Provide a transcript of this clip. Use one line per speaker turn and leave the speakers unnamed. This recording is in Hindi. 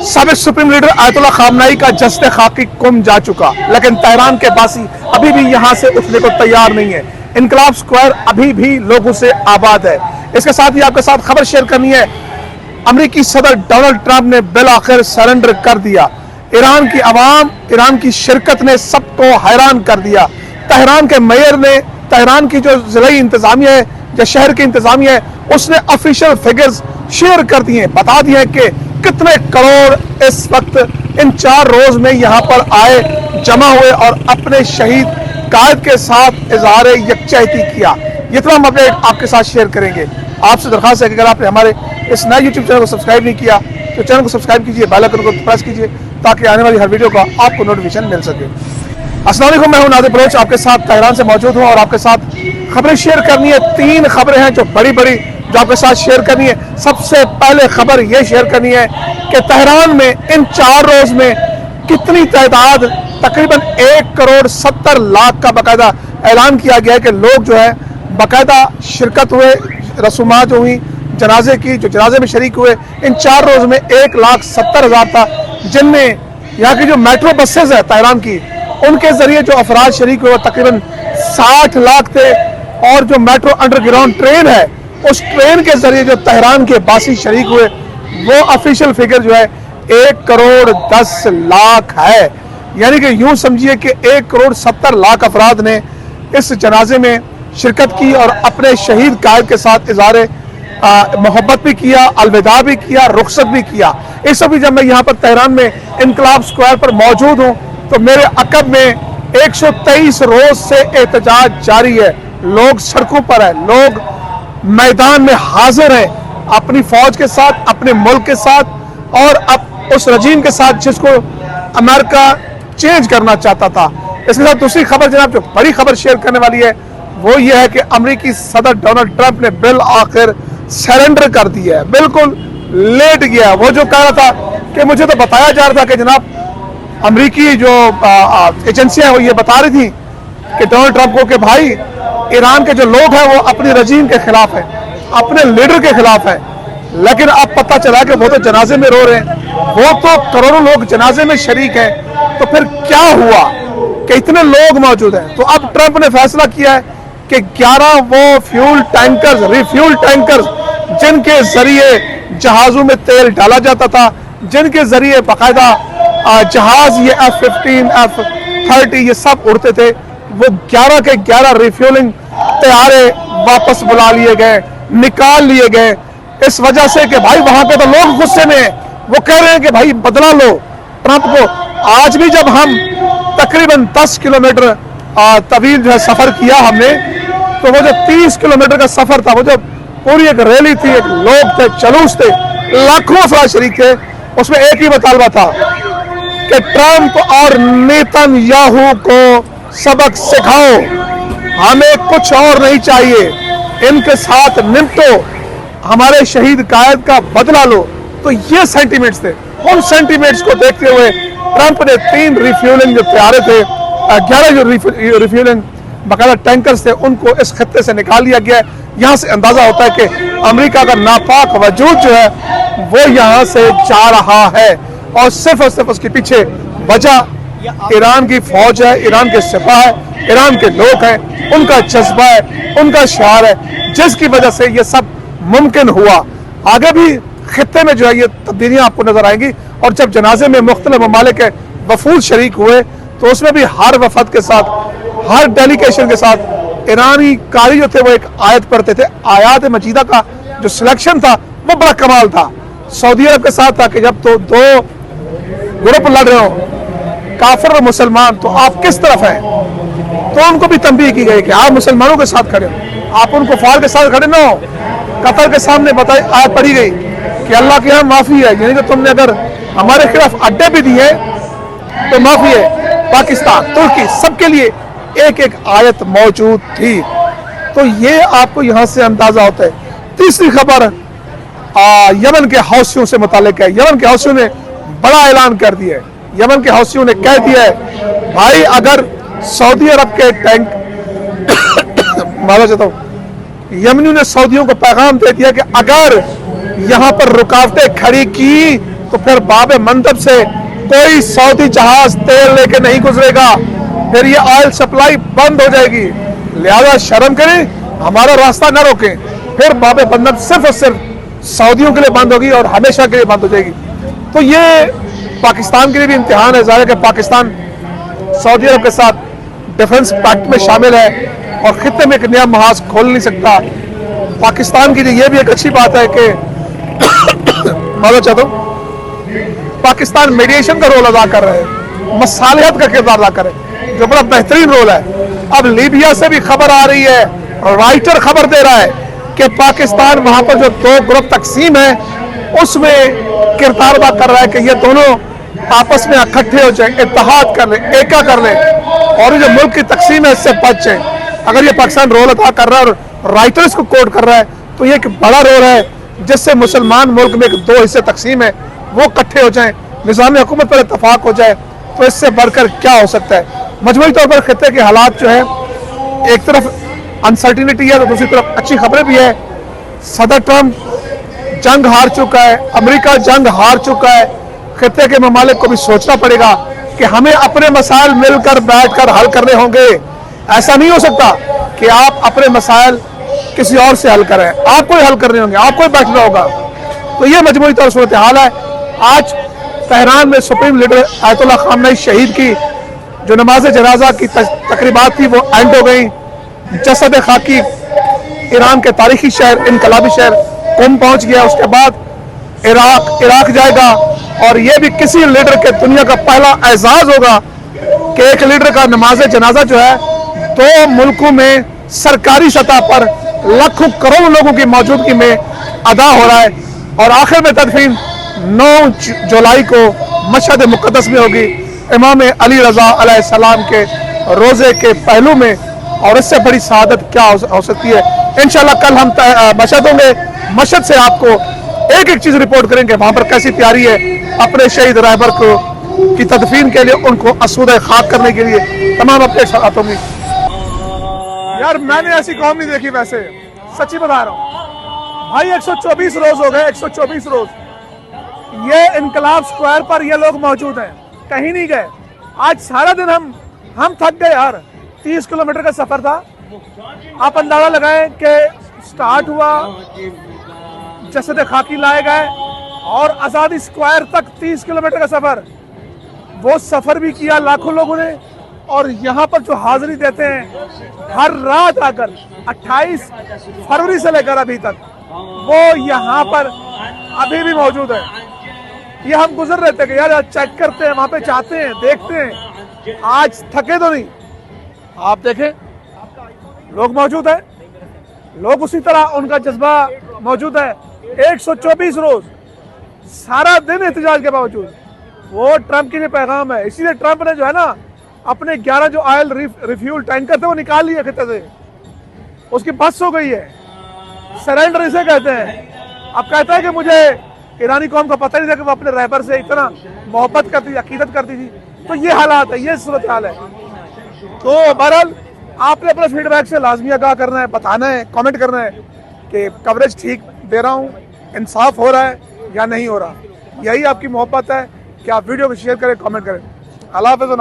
साबिक सुप्रीम लीडर आयतुल्लाह खामनेई का जश्न खाकी कुम जा चुका, लेकिन तेहरान के बासी अभी भी यहाँ से उठने को तैयार नहीं है। इनकलाब स्क्वायर अभी भी लोगों से आबाद है। इसके साथ ही आपके साथ खबर शेयर करनी है, अमेरिकी सदर डोनाल्ड ट्रंप ने बिल आखिर सरेंडर कर दिया। ईरान की आवाम, ईरान की शिरकत ने सबको हैरान कर दिया। तेहरान के मेयर ने, तेहरान की जो जिलाई इंतजामिया है या शहर की इंतजामिया है, उसने ऑफिशियल फिगर्स शेयर कर दिए, बता दिए कि कितने करोड़ इस वक्त इन 4 रोज में यहाँ पर आए, जमा हुए और अपने शहीद कायद के साथ इजहार यकजहती किया। ये तमाम अपडेट आपके साथ शेयर करेंगे। आपसे दरखास्त है कि अगर आपने हमारे इस नए यूट्यूब चैनल को सब्सक्राइब नहीं किया तो चैनल को सब्सक्राइब कीजिए, बेल आइकन को प्रेस कीजिए ताकि आने वाली हर वीडियो का आपको नोटिफिकेशन मिल सके। अस्सलाम वालेकुम, मैं हूं नादिर बलोच, आपके साथ तेहरान से मौजूद हूं और आपके साथ खबरें शेयर करनी है। 3 खबरें हैं जो बड़ी बड़ी जो आपके साथ शेयर करनी है। सबसे पहले खबर ये शेयर करनी है कि तेहरान में इन 4 रोज में कितनी तादाद, तकरीबन 1,70,00,000 का बाकायदा ऐलान किया गया है कि लोग जो है बाकायदा शिरकत हुए, रसूमात जो हुई जनाजे की, जो जनाजे में शरीक हुए। इन 4 रोज में 1,70,000 था, जिनमें यहाँ की जो मेट्रो बसेज है तेहरान की, उनके जरिए जो अफराद शरीक हुए तकरीबन 60 लाख थे। और जो मेट्रो अंडरग्राउंड ट्रेन है, उस ट्रेन के जरिए जो तेहरान के बासी शरीक हुए, वो ऑफिशियल फिगर जो है 1,10,00,000 है। यानी कि यूं समझिए कि 1,70,00,000 अफराद ने इस जनाजे में शिरकत की और अपने शहीद कायद के साथ इज़हार मोहब्बत भी किया, अलविदा भी किया, रुखसत भी किया। इस अभी जब मैं यहाँ पर तेहरान में इनकलाब स्क्वायर पर मौजूद हूँ तो मेरे अकब में 123 रोज से एहतजाज जारी है। लोग सड़कों पर है, लोग मैदान में हाजिर हैं अपनी फौज के साथ, अपने मुल्क के साथ और अब उस रजीम के साथ जिसको अमेरिका चेंज करना चाहता था। इसके साथ दूसरी खबर जनाब जो बड़ी खबर शेयर करने वाली है वो ये है कि अमेरिकी सदर डोनाल्ड ट्रंप ने बिल आखिर सरेंडर कर दिया है, बिल्कुल लेट गया। वो जो कह रहा था कि मुझे तो बताया जा रहा था कि जनाब अमेरिकी जो एजेंसियां वो ये बता रही थी कि डोनाल्ड ट्रंप को कि भाई ईरान के जो लोग हैं वो अपने रजीम के खिलाफ है, अपने लीडर के खिलाफ है। लेकिन अब पता चला कि वो तो जनाजे में रो रहे हैं, वो तो करोड़ों लोग जनाजे में शरीक हैं। तो फिर क्या हुआ कि इतने लोग मौजूद हैं? तो अब ट्रंप ने फैसला किया है कि 11 वो फ्यूल टैंकर्स, रिफ्यूल टैंकर्स, जिनके जरिए जहाजों में तेल डाला जाता था, जिनके जरिए बाकायदा जहाज ये F-15, F-30 ये सब उड़ते थे, वो 11 के 11 रिफ्यूलिंग तैयारे वापस बुला लिए गए, निकाल लिए गए। इस वजह से कि भाई वहां पे तो लोग गुस्से में हैं, वो कह रहे हैं कि भाई बदला लो ट्रंप को। आज भी जब हम तकरीबन 10 किलोमीटर तवील जो है सफर किया हमने, तो वो जो 30 किलोमीटर का सफर था, वो जो पूरी एक रैली थी, एक लोग थे, जुलूस थे, लाखों अफराद शरीक थे, उसमें एक ही मुतालबा था कि ट्रंप और नेतन्याहू को सबक सिखाओ, हमें कुछ और नहीं चाहिए, इनके साथ निपटो, हमारे शहीद कायद का बदला लो। तो ये सेंटीमेंट्स थे। उन सेंटीमेंट्स को देखते हुए ट्रंप ने 3 रिफ्यूलिंग जो तैयारे थे, 11 जो रिफ्यूलिंग बकायदा टैंकर्स थे, उनको इस खत्ते से निकाल लिया गया है। यहाँ से अंदाजा होता है कि अमेरिका का नापाक वजूद जो है वो यहाँ से जा रहा है और सिर्फ उसके पीछे वजह ईरान की फौज है, ईरान के सिपाह है, ईरान के लोग हैं, उनका जज्बा है, उनका शिआर है, जिसकी वजह से ये सब मुमकिन हुआ। आगे भी खित्ते में जो है ये तब्दीलियां आपको नजर आएंगी। और जब जनाजे में मुख्तलिफ ममालिक के वफूद शरीक हुए तो उसमें भी हर वफद के साथ, हर डेलीगेशन के साथ ईरानी कारी जो थे वो एक आयत पढ़ते थे। आयात मजीदा का जो सिलेक्शन था वो बड़ा कमाल था। सऊदी अरब के साथ था कि जब तो 2 ग्रुप लड़ रहे हो, काफिर और मुसलमान, तो आप किस तरफ हैं? तो उनको भी तंबीह की गई कि आप मुसलमानों के साथ खड़े हो, आप उनको फार के साथ खड़े ना हो। कतर के सामने बताई आयत पढ़ी गई कि अल्लाह के यहाँ माफी है, यानी कि तुमने अगर हमारे खिलाफ अड्डे भी दिए तो माफी है। पाकिस्तान, तुर्की, सबके लिए एक एक आयत मौजूद थी। तो ये आपको यहाँ से अंदाजा होता है। तीसरी खबर यमन के हौसियों से मुतालिक है। यमन के हौसियों ने बड़ा ऐलान कर दिया है। यमन के हौसियों ने कह दिया है भाई अगर सऊदी अरब के टैंक माना चाहता हूँ, यमनियों ने सऊदियों को पैगाम दे दिया कि अगर यहाँ पर रुकावटें खड़ी की तो फिर बाब मंदब से कोई सऊदी जहाज तेल लेके नहीं गुजरेगा, फिर ये ऑयल सप्लाई बंद हो जाएगी। लिहाजा शर्म करें, हमारा रास्ता न रोकें, फिर बाब मंदब सिर्फ और सिर्फ सऊदियों के लिए बंद होगी और हमेशा के लिए बंद हो जाएगी। तो ये पाकिस्तान के लिए भी इम्तिहान है। ज़ाहिर है कि पाकिस्तान सऊदी अरब के साथ डिफेंस पैक्ट में शामिल है और खित्ते में एक नया महाज खोल नहीं सकता। पाकिस्तान के लिए यह भी एक अच्छी बात है कि मालूम चाहता हूँ, पाकिस्तान मीडिएशन का रोल अदा कर रहे हैं, मसालिहत का किरदार अदा कर रहे हैं, जो बड़ा बेहतरीन रोल है। अब लीबिया से भी खबर आ रही है, राइटर खबर दे रहा है कि पाकिस्तान वहां पर जो दो ग्रुप तकसीम है उसमें किरदार अदा कर रहा है कि ये दोनों आपस में इकट्ठे हो जाए, इत्तेहाद कर ले, एका कर ले और ये जो मुल्क की तकसीम है इससे बच जाए। अगर ये पाकिस्तान रोल अदा कर रहा है और राइटर्स को कोट कर रहा है तो ये एक बड़ा रोल है जिससे मुसलमान मुल्क में दो हिस्से तकसीम है वो इकट्ठे हो जाए, निज़ाम हुकूमत पर इत्तफाक हो जाए। तो इससे बढ़कर क्या हो सकता है। मजमूई तौर पर खित्ते के हालात जो है, एक तरफ अनसर्टिनिटी है तो दूसरी तरफ अच्छी खबरें भी है। सदर ट्रंप जंग हार चुका है, अमेरिका जंग हार चुका है। खित्ते के ममालिक को भी सोचना पड़ेगा कि हमें अपने मसाइल मिलकर बैठकर हल करने होंगे। ऐसा नहीं हो सकता कि आप अपने मसाइल किसी और से हल करें, आपको ही हल करने होंगे, आपको ही बैठना होगा। तो ये मजमूई तौर सूरत हाल है। आज तेहरान में सुप्रीम लीडर आयतुल्लाह खामनेई शहीद की जो नमाज जनाजा की तकरीबात थी वो एंड हो गई। जसद खाकी ईरान के तारीखी शहर, इनकलाबी शहर कुम पहुंच गया। उसके बाद इराक जाएगा और ये भी किसी लीडर के दुनिया का पहला एजाज होगा कि एक लीडर का नमाज जनाजा जो है दो मुल्कों में सरकारी सतह पर लाखों करोड़ों लोगों की मौजूदगी में अदा हो रहा है। और आखिर में तदफीन 9 जुलाई को मशहद मुक़द्दस में होगी, इमाम अली रज़ा अलैहिस्सलाम के रोज़े के पहलू में। और इससे बड़ी शहादत क्या हो सकती है। इंशाल्लाह कल हम मशहद होंगे, मशहद से आपको एक एक चीज़ रिपोर्ट करेंगे, वहाँ पर कैसी तैयारी है अपने शहीद रहबर को की तदफीन के लिए, उनको असूदे खाक करने के लिए तमाम अपडेट्स आते होंगी। यार मैंने ऐसी कौम नहीं देखी, वैसे सच्ची बता रहा हूँ भाई। 124 रोज हो गए, 124 रोज ये इनकलाब स्क्वायर पर ये लोग मौजूद हैं, कहीं नहीं गए। आज सारा दिन हम थक गए यार। 30 किलोमीटर का सफर था। आप अंदाजा लगाएं कि स्टार्ट हुआ, जसद खाकी लाए गए और आज़ादी स्क्वायर तक 30 किलोमीटर का सफर। वो सफर भी किया लाखों लोगों ने। और यहाँ पर जो हाजिरी देते हैं हर रात आकर 28 फरवरी से लेकर अभी तक, वो यहाँ पर अभी भी मौजूद है। ये हम गुजर रहे थे कि यार चेक करते हैं, वहां पे जाते हैं, देखते हैं, आज थके तो नहीं। आप देखें लोग मौजूद है, लोग उसी तरह उनका जज्बा मौजूद है। 124 रोज सारा दिन एहतजाज के बावजूद। वो ट्रंप के लिए पैगाम है। इसीलिए ट्रंप ने जो है ना अपने 11 जो ऑयल रिफ्यूल टैंकर थे वो निकाल लिए खित्ते से, उसकी बस हो गई है। सरेंडर इसे कहते हैं। अब कहता है कि मुझे ईरानी कौम का पता नहीं था कि वो अपने रहबर से इतना मोहब्बत करती थी, अकीदत करती थी। तो ये हालात है, ये सूरत हाल है। तो बहरहाल आपने अपने फीडबैक से लाजमी आगाह करना है, बताना है, कमेंट करना है कि कवरेज ठीक दे रहा हूँ, इंसाफ हो रहा है या नहीं हो रहा। यही आपकी मोहब्बत है कि आप वीडियो को शेयर करें, कमेंट करें। अल्लाह हाफ़िज़।